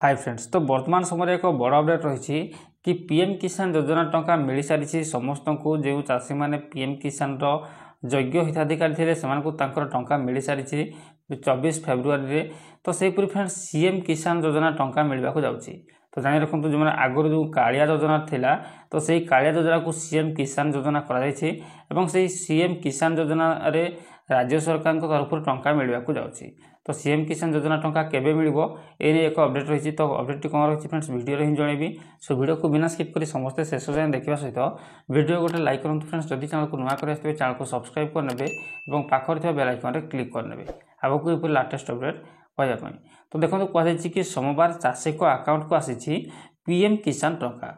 Hi friends, तो वर्तमान समय एक बड़ अपडेट रही कि पीएम किसान योजना टंका मिल सारी समस्त को जो चाषी मैंने पीएम किसान योग्य हिताधिकारी थे से टंका मिल सारी 24 फेब्रुआरी तो सेपरी फ्रेंड्स सीएम किसान योजना टंका मिलवा जाऊँगी। तो जानी रखु जो मैंने आगुरी जो कालिया योजना थिला तो सही कालिया योजना को सीएम किसान योजना कर सीएम किसान योजना रे राज्य सरकार तरफ टंका मिलवा जाऊँगी। तो सीएम किसान योजना टंका केबे मिलिबो एने एक अपडेट रही। तो अपडेट कौन रही फ्रेंड्स वीडियो हिं जनइबी। सो वीडियो को बिना स्किप करी समस्त शेष जाए देखा सहित वीडियो गोटे लाइक करूँ फ्रेंड्स। जदि चैनल को नुआ कर चैनल को सब्सक्राइब करने और पाखर बेल आइकन क्लिक करने आगे को लाटेस्ट अपडेट पाइबा। तो देखो कहुई कि सोमवार चाषी को आकाउंट को आसी पीएम किसान टंका।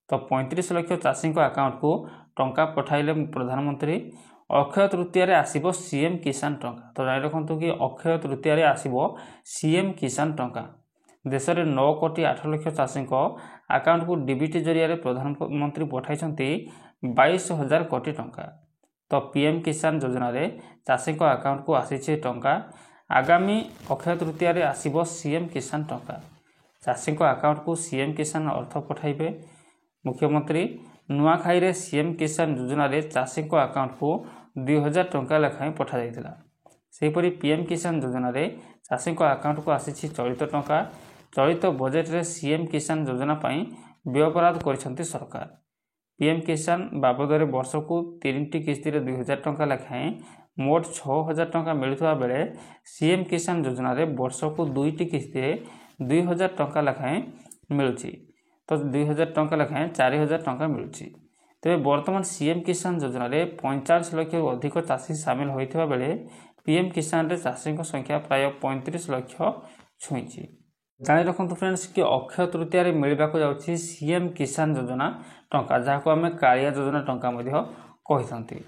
तो 35 लाख चाषी आकाउंट को टंका पठाइले प्रधानमंत्री। अक्षय तृतीया आसीबो सीएम किसान टंका। तो जानी रखु कि अक्षय तृतीया आसीबो सीएम किसान टंका। देश में 9 कोटी 8 लाख चाषी आकाउंट को डीबीटी जरिया प्रधानमंत्री पठाई 22,000 कोटी टंका। तो पीएम किसान योजना रे चाषी आकाउंट को आसी टंका। आगामी अक्षय तृतीया आसीबो सीएम किसान टंका। चाषी आकाउंट को सीएम किसान अर्थ पठाइबे मुख्यमंत्री। नुआखाई रे सीएम किसान योजना रे चाषी आकाउंट को 2000 टंका लेखाएं पठा जाइतिला। सेहीपरि पीएम किसान योजना रे चाषी आकाउंट को आसी चलित टंका। चलित बजेट रे सीएम किसान योजना पाई व्यय बराद करिसेंती सरकार। पीएम किसान बाबद वर्ष को 3टी किस्ती रे 2000 टंका लेखाएं मोट 6000 टंका मिलुवा बेले सीएम किसान योजना रे वर्ष को 2टी किस्ती रे 2000 टंका लेखाएं मिलुची। तो 2000 टंका लेखाएं 4000 टंका मिलुची। तेरे वर्तमान सीएम किसान योजना रे 45 लाख अधिक चाषी सामिल होइथिबा बेले पीएम किसान रे चाषी संख्या प्राय 35 लाख छुईची। जानी रखु फ्रेंड्स कि अक्षय तृतीया रे मिलवा जाउछि सीएम किसान योजना टंका, जहाँ को आम कालिया योजना टंका कही।